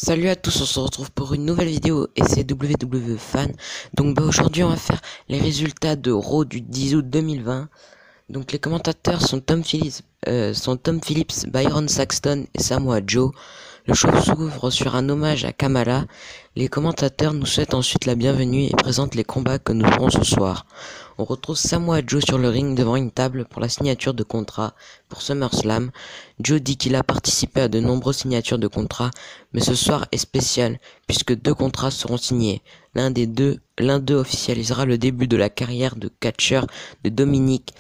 Salut à tous, on se retrouve pour une nouvelle vidéo et c'est WW Fan. Donc aujourd'hui on va faire les résultats de Raw du 10 août 2020. Donc les commentateurs sont Tom Phillips, Byron Saxton et Samoa Joe. Le show s'ouvre sur un hommage à Kamala. Les commentateurs nous souhaitent ensuite la bienvenue et présentent les combats que nous ferons ce soir. On retrouve Samoa Joe sur le ring devant une table pour la signature de contrat pour SummerSlam. Joe dit qu'il a participé à de nombreuses signatures de contrats, mais ce soir est spécial puisque deux contrats seront signés. L'un d'eux officialisera le début de la carrière de catcheur de Dominic.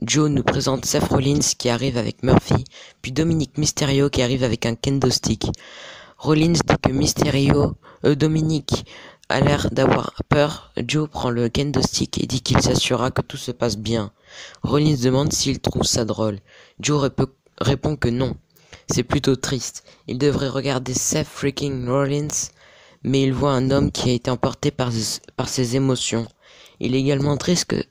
Joe nous présente Seth Rollins qui arrive avec Murphy, puis Dominic Mysterio qui arrive avec un kendo stick. Rollins dit que Dominic a l'air d'avoir peur. Joe prend le kendo stick et dit qu'il s'assurera que tout se passe bien. Rollins demande s'il trouve ça drôle. Joe répond que non. C'est plutôt triste. Il devrait regarder Seth freaking Rollins, mais il voit un homme qui a été emporté par ses émotions. Il est également triste que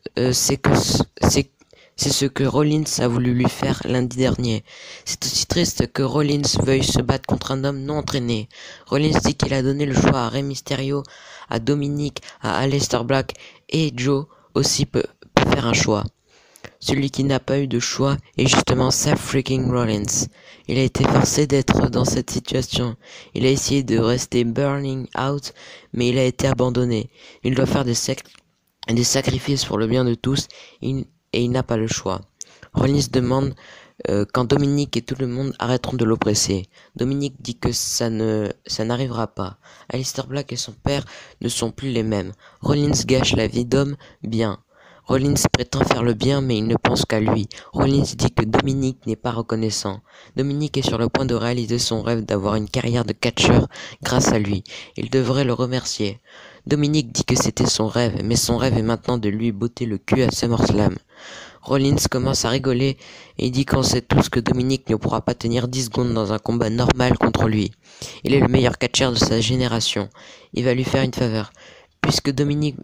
c'est ce que Rollins a voulu lui faire lundi dernier. C'est aussi triste que Rollins veuille se battre contre un homme non entraîné. Rollins dit qu'il a donné le choix à Rey Mysterio, à Dominic, à Aleister Black, et Joe aussi peut faire un choix. Celui qui n'a pas eu de choix est justement Seth freaking Rollins. Il a été forcé d'être dans cette situation. Il a essayé de rester burning out, mais il a été abandonné. Il doit faire des sacrifices pour le bien de tous, et il n'a pas le choix. Rollins demande quand Dominic et tout le monde arrêteront de l'oppresser. Dominic dit que ça n'arrivera pas. Aleister Black et son père ne sont plus les mêmes. Rollins gâche la vie d'homme bien. Rollins prétend faire le bien, mais il ne pense qu'à lui. Rollins dit que Dominic n'est pas reconnaissant. Dominic est sur le point de réaliser son rêve d'avoir une carrière de catcheur grâce à lui. Il devrait le remercier. Dominic dit que c'était son rêve, mais son rêve est maintenant de lui botter le cul à SummerSlam. Rollins commence à rigoler et dit qu'on sait tous que Dominic ne pourra pas tenir 10 secondes dans un combat normal contre lui. Il est le meilleur catcheur de sa génération. Il va lui faire une faveur. Puisque Dominic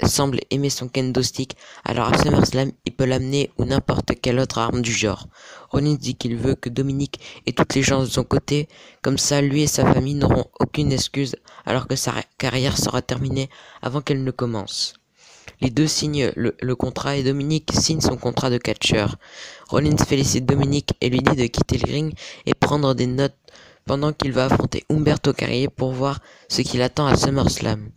semble aimer son kendo stick, alors à SummerSlam, il peut l'amener ou n'importe quelle autre arme du genre. Rollins dit qu'il veut que Dominic ait toutes les chances de son côté, comme ça lui et sa famille n'auront aucune excuse alors que sa carrière sera terminée avant qu'elle ne commence. Les deux signent le contrat et Dominic signe son contrat de catcheur. Rollins félicite Dominic et lui dit de quitter le ring et prendre des notes pendant qu'il va affronter Humberto Carrillo pour voir ce qu'il attend à SummerSlam.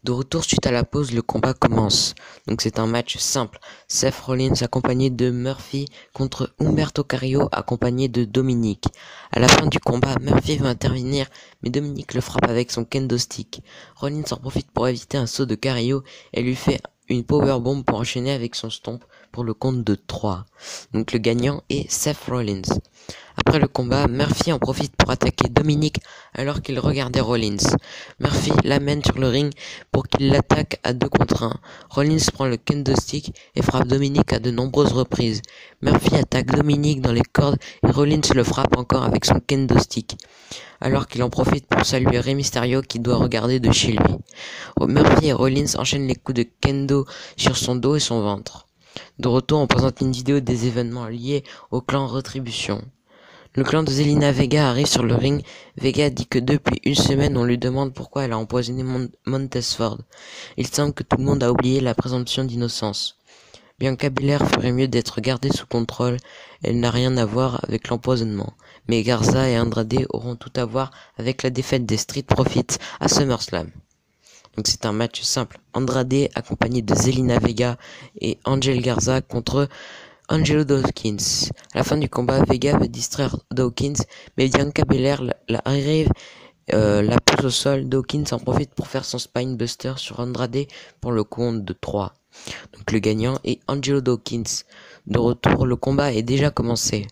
De retour suite à la pause, le combat commence. Donc c'est un match simple. Seth Rollins accompagné de Murphy contre Humberto Carrillo accompagné de Dominic. À la fin du combat, Murphy va intervenir, mais Dominic le frappe avec son kendo stick. Rollins en profite pour éviter un saut de Carrillo et lui fait une powerbomb pour enchaîner avec son stomp pour le compte de 3. Donc le gagnant est Seth Rollins. Après le combat, Murphy en profite pour attaquer Dominic alors qu'il regardait Rollins. Murphy l'amène sur le ring pour qu'il l'attaque à 2 contre 1. Rollins prend le kendo stick et frappe Dominic à de nombreuses reprises. Murphy attaque Dominic dans les cordes et Rollins le frappe encore avec son kendo stick. Alors qu'il en profite pour saluer Rey Mysterio qui doit regarder de chez lui. Murphy et Rollins enchaînent les coups de kendo sur son dos et son ventre. De retour, on présente une vidéo des événements liés au clan Retribution. Le clan de Zelina Vega arrive sur le ring. Vega dit que depuis une semaine, on lui demande pourquoi elle a empoisonné Montez Ford. Il semble que tout le monde a oublié la présomption d'innocence. Bianca Belair ferait mieux d'être gardée sous contrôle. Elle n'a rien à voir avec l'empoisonnement. Mais Garza et Andrade auront tout à voir avec la défaite des Street Profits à SummerSlam. Donc c'est un match simple. Andrade accompagné de Zelina Vega et Angel Garza contre Angelo Dawkins. À la fin du combat, Vega veut distraire Dawkins, mais Bianca Belair arrive, la pousse au sol. Dawkins en profite pour faire son spinebuster sur Andrade pour le compte de 3. Donc le gagnant est Angelo Dawkins. De retour, le combat est déjà commencé.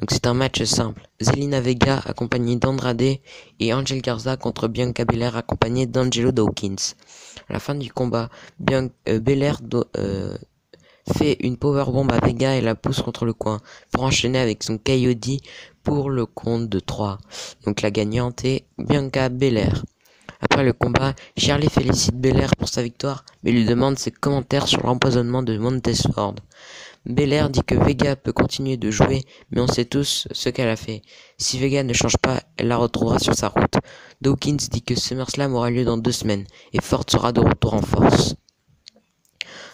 Donc c'est un match simple. Zelina Vega accompagnée d'Andrade et Angel Garza contre Bianca Belair accompagnée d'Angelo Dawkins. À la fin du combat, Belair fait une powerbomb à Vega et la pousse contre le coin pour enchaîner avec son KOD pour le compte de 3. Donc la gagnante est Bianca Belair. Après le combat, Shirley félicite Belair pour sa victoire mais lui demande ses commentaires sur l'empoisonnement de Montez Ford. Belair dit que Vega peut continuer de jouer, mais on sait tous ce qu'elle a fait. Si Vega ne change pas, elle la retrouvera sur sa route. Dawkins dit que SummerSlam aura lieu dans 2 semaines, et Ford sera de retour en force.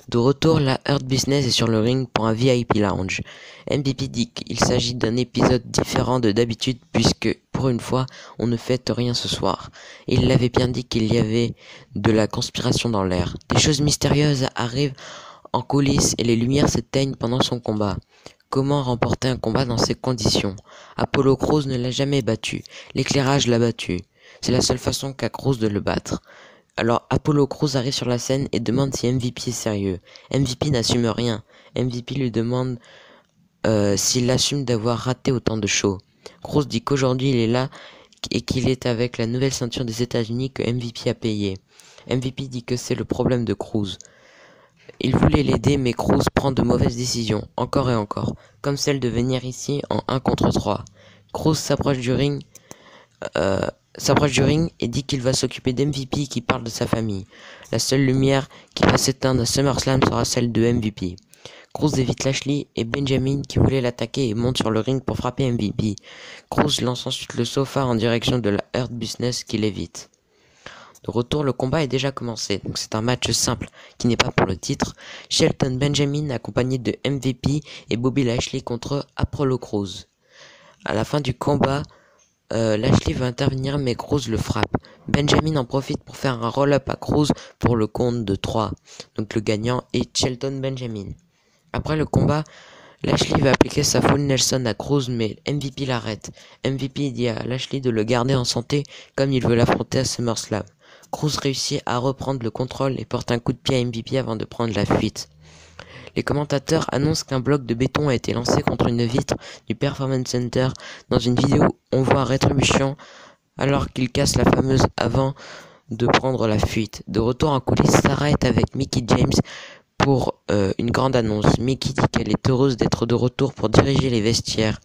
De retour, la Hurt Business est sur le ring pour un VIP lounge. MVP dit qu'il s'agit d'un épisode différent de d'habitude puisque, pour une fois, on ne fête rien ce soir. Et il l'avait bien dit qu'il y avait de la conspiration dans l'air. Des choses mystérieuses arrivent en coulisses et les lumières s'éteignent pendant son combat. Comment remporter un combat dans ces conditions? Apollo Crews ne l'a jamais battu. L'éclairage l'a battu. C'est la seule façon qu'a Crews de le battre. Alors Apollo Crews arrive sur la scène et demande si MVP est sérieux. MVP n'assume rien. MVP lui demande s'il assume d'avoir raté autant de shows. Crews dit qu'aujourd'hui il est là et qu'il est avec la nouvelle ceinture des États-Unis que MVP a payé. MVP dit que c'est le problème de Crews. Il voulait l'aider mais Crews prend de mauvaises décisions, encore et encore, comme celle de venir ici en 1 contre 3. Crews s'approche du ring et dit qu'il va s'occuper d'MVP qui parle de sa famille. La seule lumière qui va s'éteindre à SummerSlam sera celle de MVP. Crews évite Lashley et Benjamin qui voulaient l'attaquer et monte sur le ring pour frapper MVP. Crews lance ensuite le sofa en direction de la Hurt Business qui l'évite. De retour, le combat est déjà commencé, donc c'est un match simple qui n'est pas pour le titre. Shelton Benjamin accompagné de MVP et Bobby Lashley contre Apollo Crews. À la fin du combat, Lashley veut intervenir mais Crews le frappe. Benjamin en profite pour faire un roll-up à Crews pour le compte de 3. Donc le gagnant est Shelton Benjamin. Après le combat, Lashley va appliquer sa full Nelson à Crews mais MVP l'arrête. MVP dit à Lashley de le garder en santé comme il veut l'affronter à SummerSlam. Crews réussit à reprendre le contrôle et porte un coup de pied à MVP avant de prendre la fuite. Les commentateurs annoncent qu'un bloc de béton a été lancé contre une vitre du Performance Center. Dans une vidéo, on voit Rétribution alors qu'il casse la fameuse avant de prendre la fuite. De retour en coulisses, Sarah est avec Mickie James pour une grande annonce. Mickie dit qu'elle est heureuse d'être de retour pour diriger les vestiaires.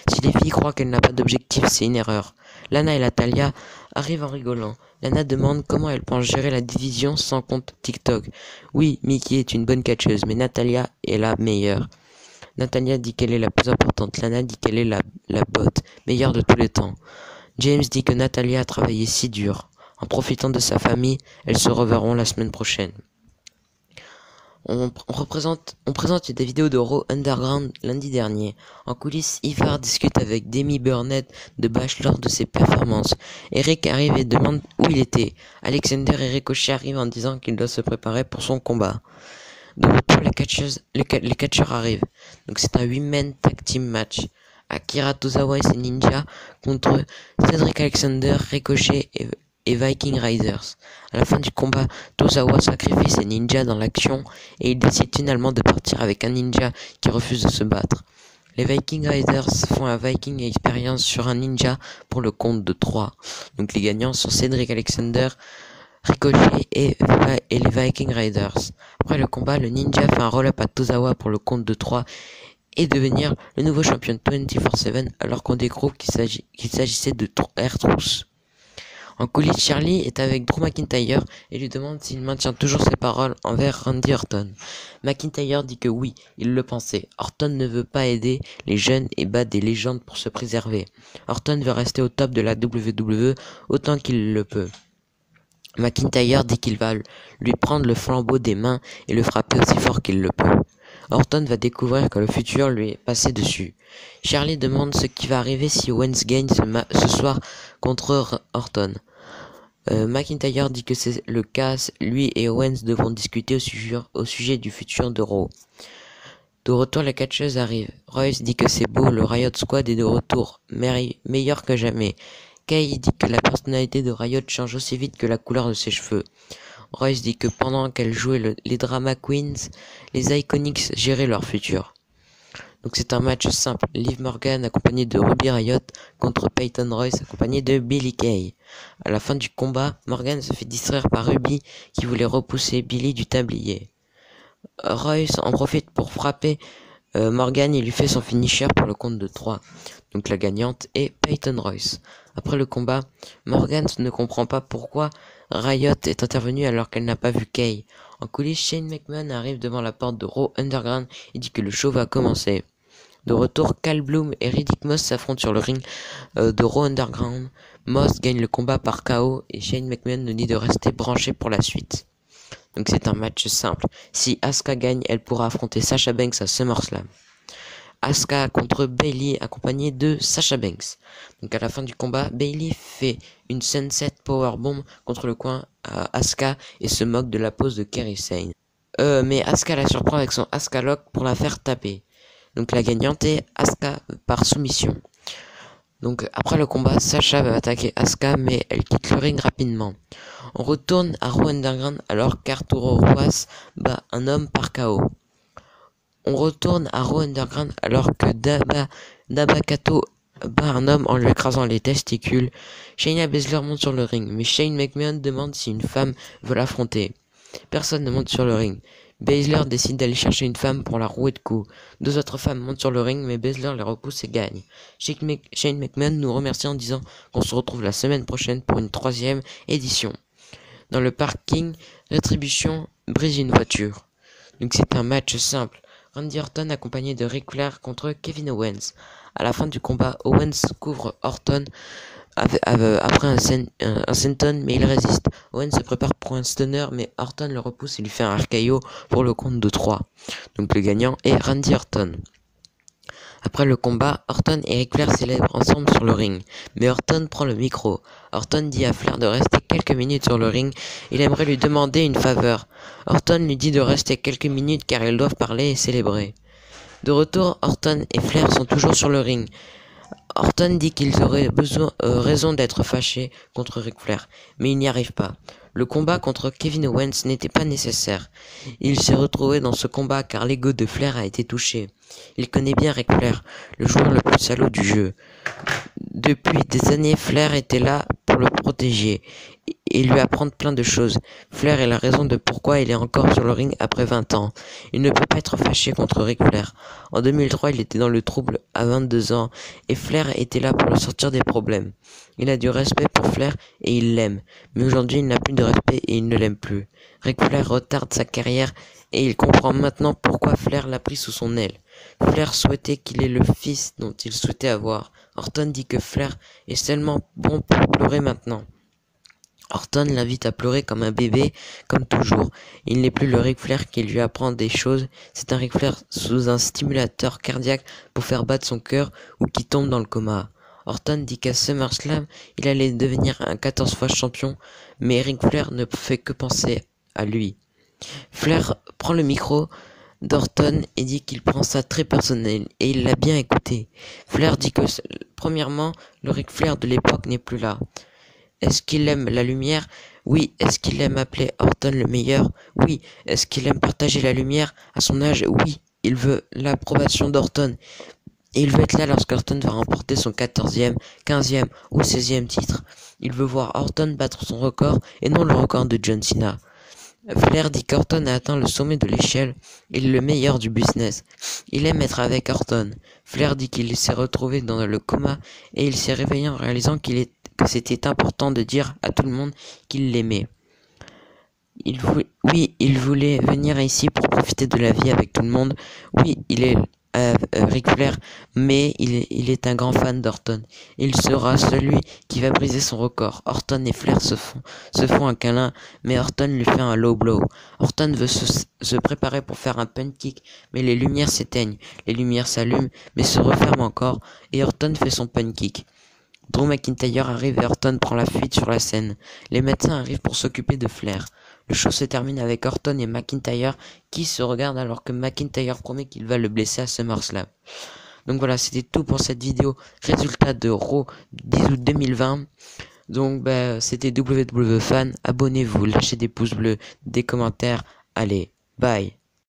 Si les filles croient qu'elle n'a pas d'objectif, c'est une erreur. Lana et Natalya arrivent en rigolant. Lana demande comment elle pense gérer la division sans compte TikTok. Oui, Mickie est une bonne catcheuse, mais Natalya est la meilleure. Natalya dit qu'elle est la plus importante. Lana dit qu'elle est la botte, meilleure de tous les temps. James dit que Natalya a travaillé si dur. En profitant de sa famille, elles se reverront la semaine prochaine. On présente des vidéos de Raw Underground lundi dernier. En coulisses, Ivar discute avec Demi Burnett de Bash lors de ses performances. Eric arrive et demande où il était. Alexander et Ricochet arrivent en disant qu'il doit se préparer pour son combat. De retour, les catcheurs arrivent. Donc c'est un 8-man tag team match. Akira Tozawa et ses ninjas contre Cedric Alexander, Ricochet et Viking Raiders. À la fin du combat, Tozawa sacrifie ses ninjas dans l'action et il décide finalement de partir avec un ninja qui refuse de se battre. Les Viking Raiders font un Viking Experience sur un ninja pour le compte de 3. Donc les gagnants sont Cedric Alexander, Ricochet et les Viking Raiders. Après le combat, le ninja fait un roll-up à Tozawa pour le compte de 3 et devenir le nouveau champion 24/7 alors qu'on découvre qu'il s'agissait de R-Truth. En coulisses, Charlie est avec Drew McIntyre et lui demande s'il maintient toujours ses paroles envers Randy Orton. McIntyre dit que oui, il le pensait. Orton ne veut pas aider les jeunes et bat des légendes pour se préserver. Orton veut rester au top de la WWE autant qu'il le peut. McIntyre dit qu'il va lui prendre le flambeau des mains et le frapper aussi fort qu'il le peut. Orton va découvrir que le futur lui est passé dessus. Charlie demande ce qui va arriver si Owens gagne ce soir contre Orton. McIntyre dit que c'est le cas, lui et Owens devront discuter au sujet du futur de Raw. De retour, les catcheuses arrivent. Royce dit que c'est beau, le Riot Squad est de retour, meilleur que jamais. Kay dit que la personnalité de Riot change aussi vite que la couleur de ses cheveux. Royce dit que pendant qu'elle jouait les Drama Queens, les Iconics géraient leur futur. Donc c'est un match simple. Liv Morgan accompagné de Ruby Riott contre Peyton Royce accompagné de Billie Kay. À la fin du combat, Morgan se fait distraire par Ruby qui voulait repousser Billie du tablier. Royce en profite pour frapper Morgan et lui fait son finisher pour le compte de 3. Donc la gagnante est Peyton Royce. Après le combat, Morgan ne comprend pas pourquoi Riott est intervenue alors qu'elle n'a pas vu Kay. En coulisses, Shane McMahon arrive devant la porte de Raw Underground et dit que le show va commencer. De retour, Cal Bloom et Riddick Moss s'affrontent sur le ring de Raw Underground. Moss gagne le combat par KO et Shane McMahon nous dit de rester branché pour la suite. Donc c'est un match simple. Si Asuka gagne, elle pourra affronter Sasha Banks à SummerSlam. Asuka contre Bayley accompagnée de Sasha Banks. Donc à la fin du combat, Bayley fait une Sunset Powerbomb contre le coin à Asuka et se moque de la pose de Kairi Sane. Mais Asuka la surprend avec son Asuka Lock pour la faire taper. Donc la gagnante est Asuka par soumission. Donc après le combat, Sasha va attaquer Asuka mais elle quitte le ring rapidement. On retourne à Raw Underground alors qu'Arturo Ruas bat un homme par KO. On retourne à Raw Underground alors que Dabba-Kato bat un homme en lui écrasant les testicules. Shayna Baszler monte sur le ring, mais Shane McMahon demande si une femme veut l'affronter. Personne ne monte sur le ring. Baszler décide d'aller chercher une femme pour la rouer de coups. Deux autres femmes montent sur le ring, mais Baszler les repousse et gagne. Shane McMahon nous remercie en disant qu'on se retrouve la semaine prochaine pour une 3e édition. Dans le parking, Rétribution brise une voiture. Donc c'est un match simple. Randy Orton accompagné de Ric Flair contre Kevin Owens. À la fin du combat, Owens couvre Orton après un senton, mais il résiste. Owens se prépare pour un stunner, mais Orton le repousse et lui fait un RKO pour le compte de 3. Donc le gagnant est Randy Orton. Après le combat, Orton et Ric Flair célèbrent ensemble sur le ring, mais Orton prend le micro. Orton dit à Flair de rester quelques minutes sur le ring, il aimerait lui demander une faveur. Orton lui dit de rester quelques minutes car ils doivent parler et célébrer. De retour, Orton et Flair sont toujours sur le ring. Orton dit qu'ils auraient raison d'être fâchés contre Ric Flair, mais il n'y arrive pas. Le combat contre Kevin Owens n'était pas nécessaire. Il s'est retrouvé dans ce combat car l'ego de Flair a été touché. Il connaît bien Ric Flair, le joueur le plus salaud du jeu. Depuis des années, Flair était là pour le protéger et lui apprendre plein de choses. Flair est la raison de pourquoi il est encore sur le ring après 20 ans. Il ne peut pas être fâché contre Ric Flair. En 2003, il était dans le trouble à 22 ans et Flair était là pour le sortir des problèmes. Il a du respect pour Flair et il l'aime. Mais aujourd'hui, il n'a plus de respect et il ne l'aime plus. Ric Flair retarde sa carrière et il comprend maintenant pourquoi Flair l'a pris sous son aile. Flair souhaitait qu'il ait le fils dont il souhaitait avoir. Orton dit que Flair est seulement bon pour pleurer maintenant. Orton l'invite à pleurer comme un bébé, comme toujours. Il n'est plus le Ric Flair qui lui apprend des choses, c'est un Ric Flair sous un stimulateur cardiaque pour faire battre son cœur ou qui tombe dans le coma. Orton dit qu'à SummerSlam, il allait devenir un 14 fois champion, mais Ric Flair ne fait que penser à lui. Flair prend le micro d'Orton et dit qu'il prend ça très personnel, et il l'a bien écouté. Flair dit que, premièrement, le Ric Flair de l'époque n'est plus là. Est-ce qu'il aime la lumière? Oui. Est-ce qu'il aime appeler Orton le meilleur? Oui. Est-ce qu'il aime partager la lumière à son âge? Oui. Il veut l'approbation d'Orton. Et il veut être là lorsqu'Orton va remporter son 14e, 15e ou 16e titre. Il veut voir Orton battre son record et non le record de John Cena. Flair dit qu'Orton a atteint le sommet de l'échelle. Il est le meilleur du business. Il aime être avec Orton. Flair dit qu'il s'est retrouvé dans le coma et il s'est réveillé en réalisant que c'était important de dire à tout le monde qu'il l'aimait. Il voulait venir ici pour profiter de la vie avec tout le monde. Oui, il est Ric Flair, mais il est un grand fan d'Orton. Il sera celui qui va briser son record. Orton et Flair se font un câlin, mais Orton lui fait un low blow. Orton veut se préparer pour faire un punt kick, mais les lumières s'éteignent. Les lumières s'allument, mais se referment encore, et Orton fait son punt kick. Drew McIntyre arrive et Orton prend la fuite sur la scène. Les médecins arrivent pour s'occuper de Flair. Le show se termine avec Orton et McIntyre qui se regardent alors que McIntyre promet qu'il va le blesser à SummerSlam. Donc voilà, c'était tout pour cette vidéo. Résultat de Raw 10 août 2020. Donc c'était WWFan. Abonnez-vous, lâchez des pouces bleus, des commentaires. Allez, bye.